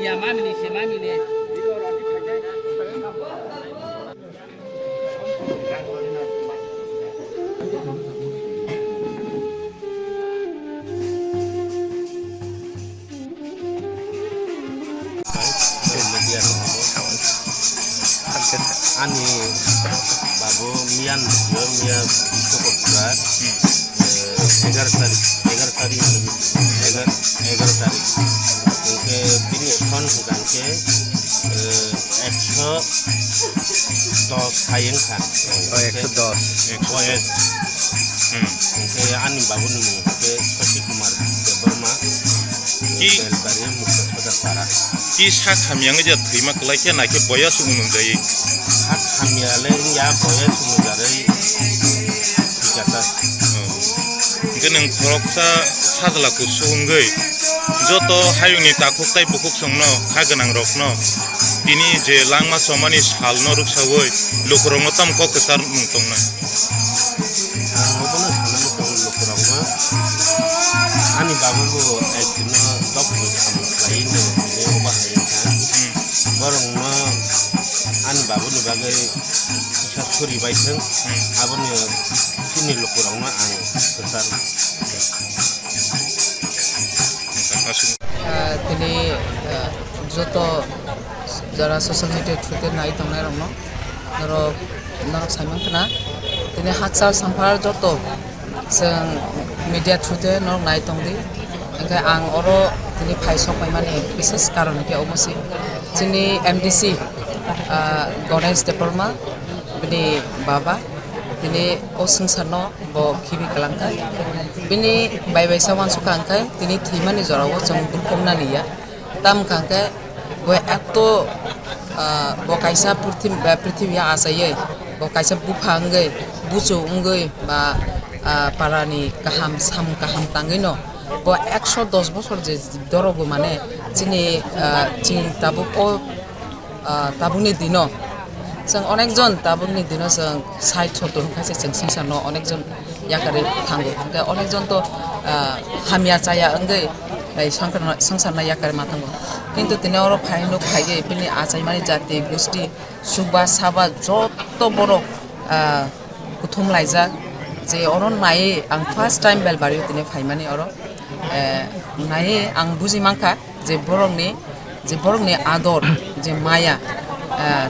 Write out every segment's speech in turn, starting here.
Ya mami ni si mami ni. Ani babu mian mia sokotga 11 tarik ke bini son bukanke 110 hayeng kan 110 ke ani babu ni ke Sati Kumar Debarma ki bari mukta para ki sak hamyang je thima klaikia naike boya sungun dai hak hamyale ya boya sumudare tikata geneng khoroksa sadla ku sungai joto hayuni takuk tai bukuk songno khaganang rokno tini je langma somani salno ruksawoi lukrong tam ko kesar mungtongna ngobono sanam tong lukurangma ani babu go ekdino dokni kam lain ne oba hayin kan borong ma ani babu ni bagai kisah suri baiseng aboni sini lukurangma ang besar তিনি যত যারা social media থ্রুতে নাই তংনাই রংনো নরক Simon खना তিনি হাকসাল সামফার যত जों মিডিয়া থ্রুতে নরক নাই তংদি ओंखाय आं अरो তিনি फाइसक माने विशेष कारण के अमसि जोंनि एमडीसी गणेश देबबर्मा बिनि बाबा তিনি ও সংসারনো ব খিবি কালাংকা বিনি বাইবাইসা वानसुका अंखाय তিনি থিমানি জরাও जों दुखमना निया ताम खांखाय ब एत ब कायसा पृथ्वी आसायै ब कायसा बुफांगै बुचौंगै बा पारानि गाहाम साम गाहाम तांगैनो ब 110 বছর যে দরগো মানে চিনি চিং তাबु ताबुनि दिनो जों अनेकजन ताबुनि दिनाव जों साइड सतन खायसे जों संसारनो अनेकजन याकारे थांगो ओमफ्राय अनेकजन तो हामिया जाया ओंगै संसारना याकारे माथांगो किन्तु दिनै अरो फाइनो फाइगे बिनि आजायमानि जाति गोष्ठी सुबा साबा जत बर' कुथुम लाइजा जे अरो नायै आं फार्स्ट टाइम बेलबारियाव दिनै फाइमानि अरो नायै आं बुजि मांखा जे बरंनि आदर जे माया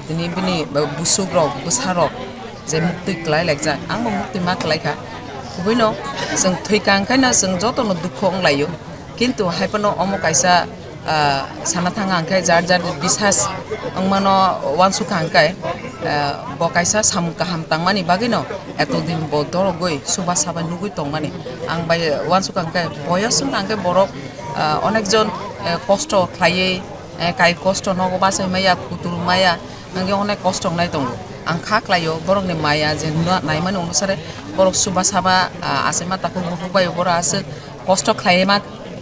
दिनै बिनि बुसुग्रक बुसारक जे मुक्ति क्लाय लायजा आंबो मुक्ति मा क्लायखा खुबैनो जों थैका ओंखायनो जों जतनो दुख अंलायो किन्तु हायपनो अमो कायसा साना थाङा ओंखाय जार बिसास अंमानो वानसुका ओंखाय ब कायसा साम गाहाम तांमानि बागैनो एत दिन ब दरगै सुबा साबा नुगै तंमानि आं बाय वानसुका ओंखाय बयसम ओंखाय बरक अनेकजन कष्ट खायै काय कष्ट नगो बासाय माया कुतुल माया नंगे अनेक कष्ट नाय दङ आं खाख्लायो बरकनि माया जे नायमानि अनुसारे बरक सुबा साबा आसेमा ताकु बुबाय बर आसे कष्ट खायमा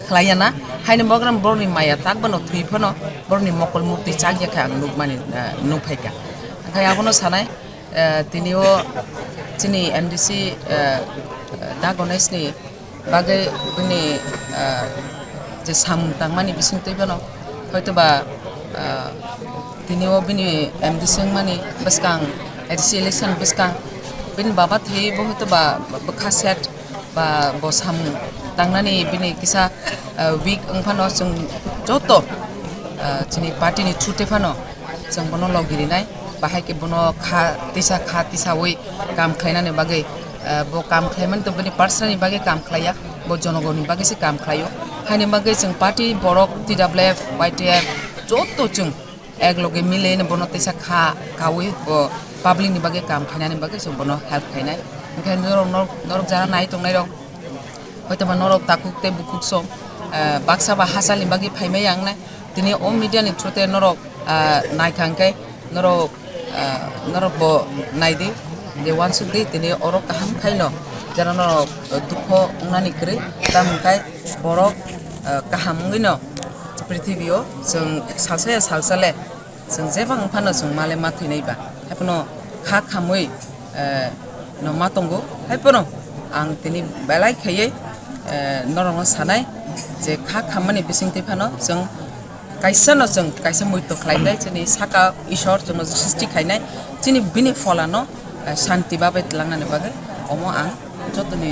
खालायाना हायनो बग्राम बरनि माया ताकबनो थैफनो बरनि मकल मुक्ति चागियाखा आं नुगमानि नुफायका ओंखाय आबनो सानाय तिनिओ जोंनि एमडीसी दा गणेशनि बागै बिनि जे साम तांमानि बिसिं तैबनो হয়তোবা তিনিও বিনি এমডিসি माने बसकां एडीसी इलेक्शन बसकां बिन बाबा थैबो हयतोबा बखासेट बा बसाम तांनानि बिनि किसा वीक ओंफानो जों जत जोंनि पार्टीनि थ्रुतेफानो जों बनो लगिरिनाय बाहायके बनो खा तिसा वै काम खायनानै बागै ब काम खायमोन तो बिनि पार्सननि बागै काम खाया ब जनगणनि बागैसो काम खायो हायनि बागै जों पार्टी बरक टीडब्ल्यूएफ वाईटीएफ जत जों एकलगे मिलेनो बनो तिसा खावै पाब्लिकनि बागै काम खायनानै बागै जों बनो हेल्प खायनाय ओंखायनो नरक जाना नाय तंनाय रक हयतोबा नरक ताकुकते बुकुक सम बाक्साबा हासालनि बागै फायमाय आंनाय दिनै अ मिडियानि थ्रुते नरक नायखांखाय नरक ब नायदि जे वानसुकदि दिनै अरक गाहाम खायनो जाना नरक दुख अंनानि ख्रै तामखाय बरक गाहामैनो पृथ्वीयाव जों सालसाले जों जेबा ओंफानो जों माले मा थैनायबा हायपनो खामै न मा तंगो हायपनो आं दिनै बेलाय खायै नरक सानाय जे खा खामानि बिसिंति फानो जों काइसानो जों काइसा मुइतो खालायनाय जोंनि साका ईश्वर जों सृष्टि खायनाय जोंनि बिनि फलानो शान्ति बाबे लांनानै बागै अमो आं जतनि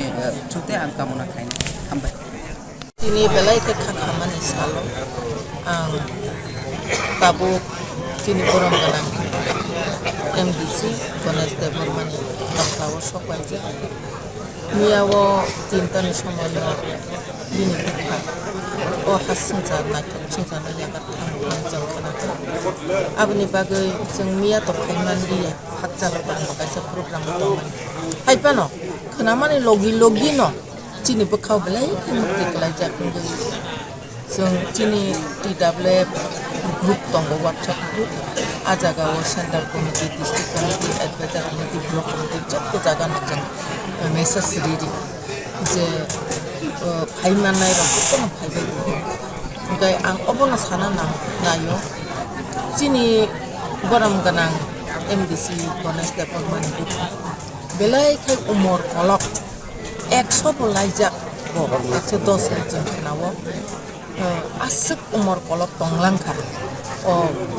जुते आं कामना खायनाय हामबाय दिनै बेलायखौ खामानि सालो आं बाबु दिनै गरम गोनां MDC गणेश देबरमानि बाथ्राव सबायजे मियावो तिनटानि समावनो दिनै बिखा अ हासिंजार नायथाव सिंजानो यागार थांनाय जों खोनादों आबनि बागै जों मिया तो फाइमान दिया हात जालो बागायसा प्रग्राम दंमोन हायपानो खोनामानि लगी न दिनै बोखाव बेलाय मुक्ति खालायजागोन जों दिनै TWF ग्रुप दङ WhatsApp ग्रुप आजागाव central committee district committee advisor committee block committee जब जागान जों मेसेज रेडि जे फाइमानाय रखम फाइबाय ओमफ्राय आं अबनो साना नायो दिनै गरम गोनां MDC गणेश देबरमानि बेलायखाय उमर अलग 100 बलायजाक 110 जों खोनावो आसुक उमर कलक दंलांखा अ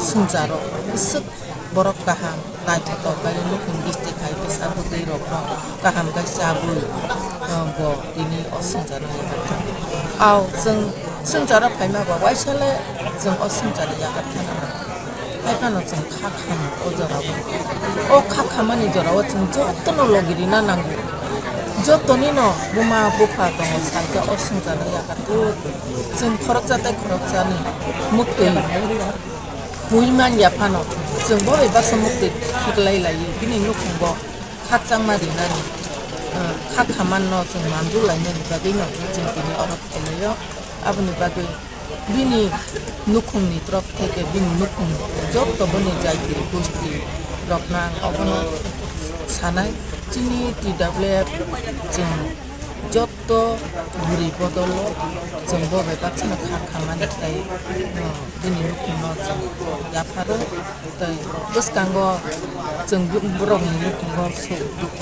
सुंजारो इसुक बरफ गाहाम नायथाव गाय लुखुं डिस्ट्रिक्ट हाय बेसाबो दै रक गाहाम गायसाबो ब दिनै असुंजानो आव जों सुंजारा फायमाबा वाइसाले जों असुंजानो यागाथाना फायफानो जों खाखाम अजराबो अ खाखामानि जराव जों जतनो लगिरिना नांगौ जतनि न बुमा बुफा दङ साइजा असुंजानो यागाथु जों खरजाताय खरजानि मुक्ति हुइमान याफानो जों बरेबासो मुक्ति खिगलाय लायो बिनि नुखुंबो खाचां मारिनानि खाखामान न जों मानदुलायनानि बागै न जों बिनि अरब खालायो आबनि बागै बिनि नुखुंनि तरफ থেকে बिनि नुखुं जत बनि जायगिरि गोष्ठी रखना अबनो सानाय जोंनि TWF जों जत बुरि बदल जों बबेबा खामानिफ्राय दिनै नुखुंनो जों याफारो गोसोखांग जों बर'नि नुखुंग दुख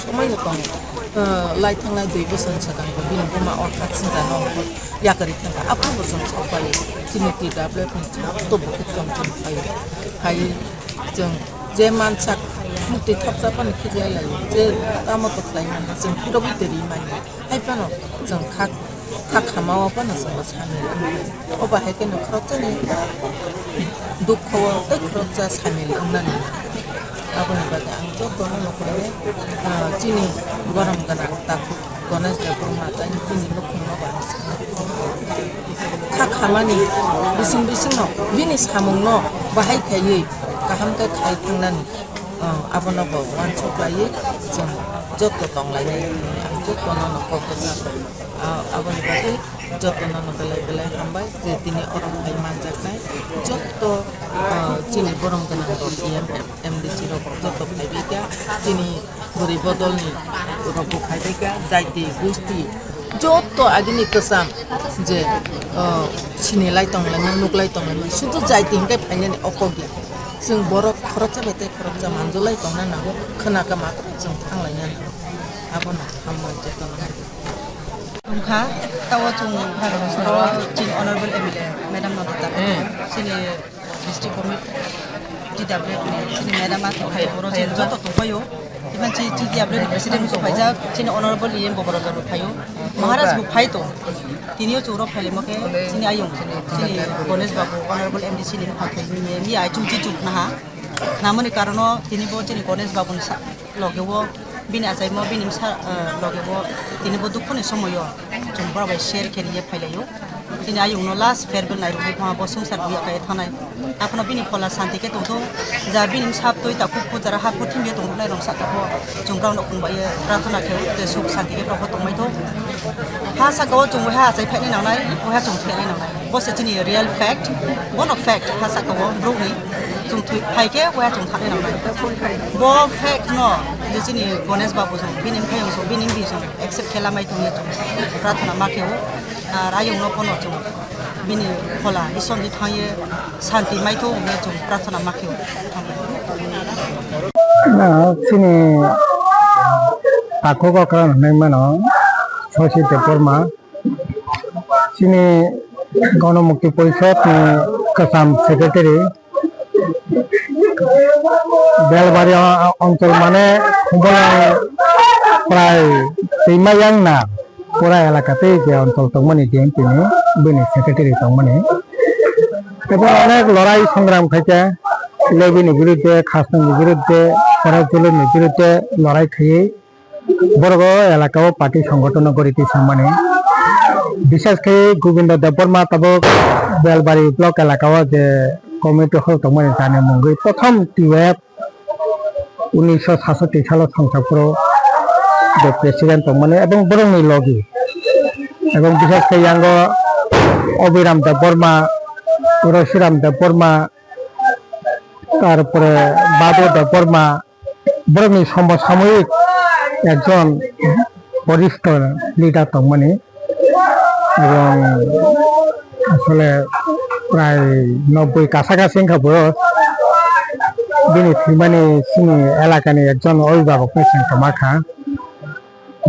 समायनो दं लायथांनाय 2 बोसोर सिगांबो बिनि बुमा अरखासिन जानो यागारि थांगा आफाबो जों सफायो दिनै TWFनि जत बुखुजों जों फायो जों जे मानसा मुक्ति थाबजाबानो खिगलाय लायो जे दामतो खालायनानै जों फिरबो देरि मानि हायपानो जों खामावाबानो जों सानो अबाहाय केनो खरजानि दुखआव दै खरजा सामिल होननानै आबनि बागै आं जतनो नखरे दिनै गरम गोनां दाखु गणेश देबरमा जायनि दिनै नुखुंनो बाहाय खामानि बिसिं बिनि सामुंनो बाहायखायै गाहामखौ खायखांनानै आबनाबो वानसप्लायो जों जत दंलायनाय आं जतनो नखरखौ आबनि बागै जतनो बेलाय हामबाय जे दिनै अरमहाय मानजानाय जत दिनै गरम गोनां MDC रक जत फायबायगा दिनै बुरि बदलनि रक फायबायगा जायति गोष्ठी जत आगिनि गोसाम जे सिनेलाय दंलायमोन नुगलाय दंलायमोन शुद्ध जायति हिंगाय फायनानै अकगिया जों बर' खरजा बेथाय खरजा मानजुलाय दंना नांगौ खोनागा मात्र जों थांलायनानै आबनो हामबाय जतनो उनखा तावा जों भारत चिन ऑनरेबल MLA मैडम नोंथां चिनि डिस्ट्रिक्ट कमिटि TWF नि चिनि मैडम आ थाखाय बर' चिन जत दफायो इबान TWF नि प्रेसिडेंट सफायजा चिनि ऑनरेबल EM बबरजन फायो महाराज बुफायतो तिनियो चौरो फाइले मके चिनि आयं चिनि गणेश बाबू ऑनरेबल MDC नि फाखै नि आइ चुंची चुकना नामनि कारण तिनिबो चिनि गणेश बाबू लगेवो बिनि आजायमो बिनि लगेवो तिनिबो दुखनि समयो जों बाबाय शेयर केरिये फाइलायो तिनि आयंनो लास्ट फेरबेल नायरुबि मा बसंसार बुयाखाय थानाय आखनो बिनि फला शान्तिके दंतो जा बिनि साब तय ताकु फुजारा हा फुथिमबे दंनाय रंसा ताको जों गावनो खुंबायो प्रार्थना खेव जे सुख शान्तिके प्रभु दंमायतो हा सागाव जों हा आजाय फाइनाय नांनाय हा जों थेनाय नांनाय बस चिनि real fact one of fact हा सागाव ब्रोनि जों फाइके हा जों थानाय नांनाय बो फैक्ट न जे चिनि गणेश बाबू जों बिनि फायं जों बिनि जों एक्सेप्ट खेलामाय दं प्रार्थना माखेव रायंनो पनो जों बिनि फला इसननि थायो शान्ति माइथो जों प्रार्थना माखेव ना चिनि ताको गकरा होननाय मानो ससे देबरमा চিনি গণমুক্তি পরিষদ কাসাম সেক্রেটারি বেলবাড়ি অঞ্চল মানে প্রায় दैमायां ना পুরা এলাকাতেই যে অঞ্চল তংমানি ডিএমপিনি বিনি সেক্রেটারি তংমানি এবং অনেক লড়াই সংগ্রাম খাইছে লেবিনি বিরুদ্ধে খাসনি বিরুদ্ধে পরাজুলিনি বিরুদ্ধে লড়াই খাইয়ে বড় এলাকাও পার্টি সংগঠন করিতে সামনে বিশেষ করে গোবিন্দ দেববর্মা তাবক বেলবাড়ি ব্লক এলাকাও যে কমিটি হল তংমানি জানে মঙ্গই প্রথম টিউএফ 1967 সালত সংসদপুর যে প্রেসিডেন্ট তংমানি এবং বরংনি লগি এবং বিশেষ করে ইয়াঙ্গ অবিরাম দেববর্মা রশিরাম দেববর্মা তারপরে বাদু দেববর্মা বরংনি সমসাময়িক একজন বরিষ্ঠ লিডার তংমানি এবং আসলে প্রায় 90 কাছাকাছি বয়স বিনি থিমানি সিনি এলাকানি একজন অভিভাবক সংখ্যা মাখা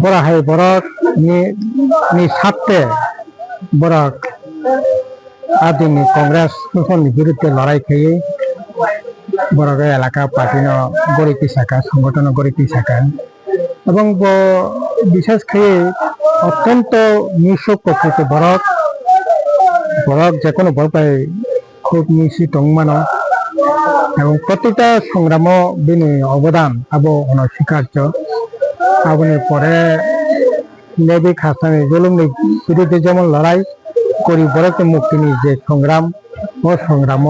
বড় হাই বরক নি সাথে বরক আদিনি কংগ্রেস শোষণের বিরুদ্ধে লড়াই খেয়ে বড় এলাকা পার্টি গড়িতি শাখা সংগঠন গড়িতি শাখা এবং বিশেষ করে অত্যন্ত নিঃস্ব প্রকৃতি বরক যে কোনো বরপাই খুব মিশি টংমানো এবং প্রতিটা সংগ্রাম বিনি অবদান আবো অনস্বীকার্য আবনি পরে নেবি খাসানি জুলুমনি বিরুদ্ধে যেমন লড়াই করি বরকে মুক্তিনি যে সংগ্রাম ও সংগ্রাম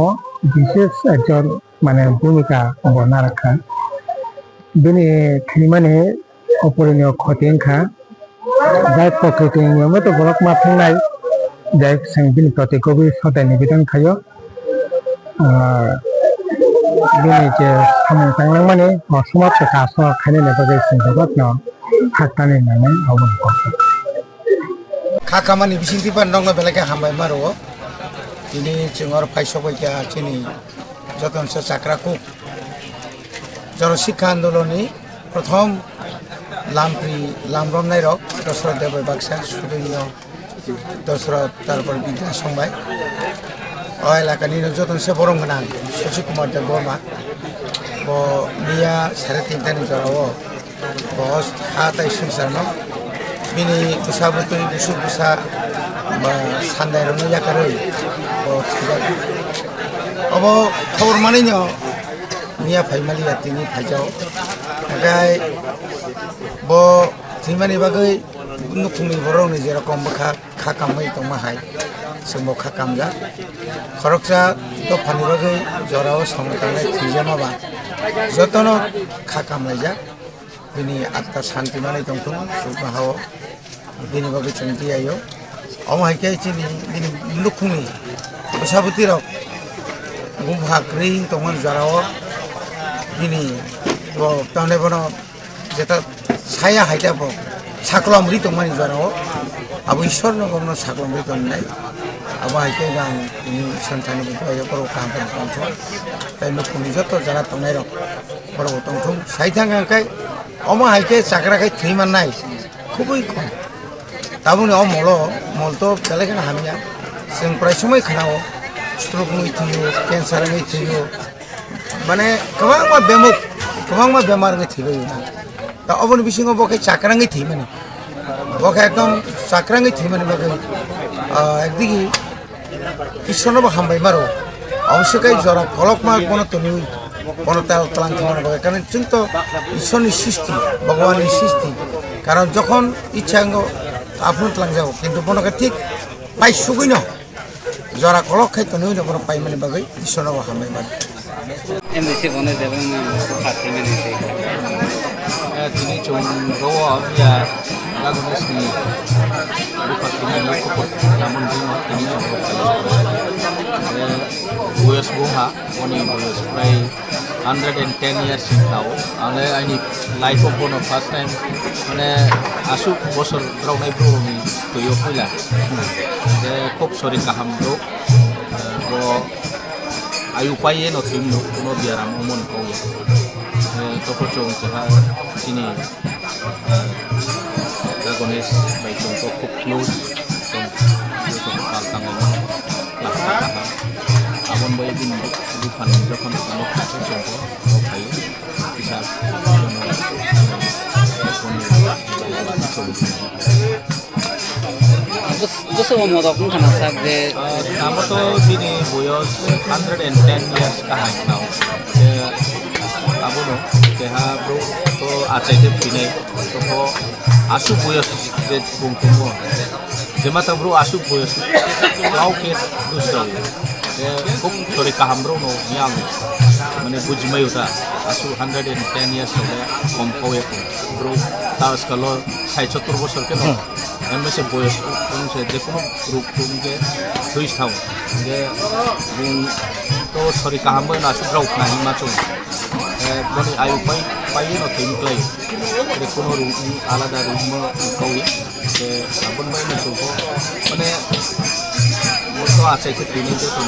বিশেষ একজন মানে ভূমিকা বর্ণনা রাখা বিনি থিমানে অপরিণীয় ক্ষতিংখা যাই প্রকৃতি নিয়মে তো বরক মাথিং নাই যাই বিনি প্রতি গভীর সদায় নিবেদন খায় বিনি যে সামনে থাকলাম মানে অসমাপ্ত কাজ খাইনে নেবাগে সিংহবাদ ন থাকতানি নামে অবন করছে খাকামানি বিসিংতি পান্ডং বেলাকে হামবাই মারো তিনি চিঙর ফাইসবাইকা চিনি যতনসে চাকরাকু জন শিক্ষা আন্দোলনী প্রথম লামরমনাই রক দশরথ দেবই বাক্সা সুদৈন্য দশরথ তারপর বিদ্যা সংবাই ও এলাকানি যতনসে বরং গোনাं শশী কুমার দেববর্মা ব মিয়া 3.5টানি জরাও বস হাতাই সংসারনো বিনি বুসাবুতই বুসু বুসা বা সান্দাইরনো জাকারই ব अब खबर मानिन मिया फाइमालिया तिनी फाइजाव ओमफ्राय ब थैमानि बागै नुखुमनि बरंनि जेरकम बखा खाकामै दंमाहाय जोंबो खाकामजा खरकसा दफानि बागै जराव संतानाय थैजामाबा जतन खाकामलायजा बिनि आत्मा शान्ति माने दंथुम सुबाहाव बिनि बागै चंति आयो अमाहायके चिनि बिनि नुखुमनि बसाबुति रक गुम्हा ग्रीन तंगन जराव बिनि तने बनो जेता साया हाइटा बो साकलमरि तंगनि जराव अब ईश्वर नगरनो साकलमरि तंनाय अब हाइके गां बिनि सन्तान बियो बरो काम तंथो ताइ नुखुनि जत जरा तंनाय रक बरो तंथुम साइथांगाय अमा हाइके चाकराखाय थैमाननाय खुबै खम ताबुनि मल तो बेलेगना हामिया जों प्राय समय खानाव स्ट्रोक में थियो कैंसर में थियो माने गोबां बेमार में थियो ना दा अबन बिसिङाव बके चाकराङै थियो माने बके एकदम चाकराङै थियो माने बके एकदिगी ईश्वरनोबो हामबाय मारो अवश्यकै जरा कलकमा कोनो तनि कोनो तलां थांनो बके कारण जों तो ईश्वरनि सृष्टि भगवाननि सृष्टि कारण যখন इच्छा आपन तलां जाओ किन्तु बनके ठीक पाइ सुगैनो जरा कलक खाय तने उन बर पाइ माने बागै ईश्वरनाव हामबाय मान एमबिसी गने देबन खाथि माने दिनै जों गवा या लागुनस्नि रुपाथिनि खबर नामन दिनो दिनै जों बयस बुहा अनि बयस प्राय 110 years now आंले आंनि लाइफआव बनो फार्स्ट टाइम माने आसु बोसोर रावनाय ब्रनि तयो फैला जे खूब सरि गाहाम दो ब आयुपाये न थिम नो कोनो बियाराम मन को तो जों जहा दिनै गणेश बाय जों तो खूब close Abang ini bukan jokan anak itu contoh kayu bisa gusto mo mo kung kana sa de Kamu tuh gini boyos 110 years kahit now. Kamu no, kaya bro to aceh itu pinay to po asu boyos de bungkung mo. Jemata bro asu boyos kau ke gusto. Kung sorry kaham bro no yang mana bujmay uta asu 110 years oleh kompau ya bro. Tahu kalau saya cotor bosor ke no. Yang masih boyos kung saya dekno grup ke tuis tahu. Dia bung to sorry kaham na asu bro na hima chung. Bani ayu pai no tim play. Dekno room alada room kau ya. Abon mai na chuko. Mane moto aceh ke tini je tu.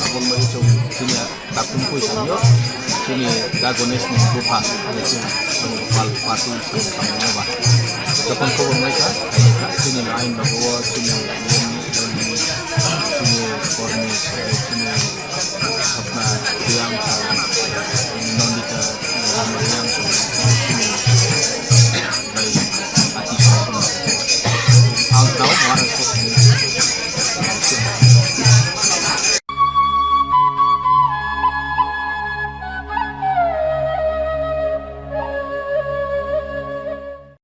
Abon mai chung sini takun kui samyo. Sini dagones ni bupa. Sini pal patu samyo ba. Jepang ko mereka sini lain bahwa sini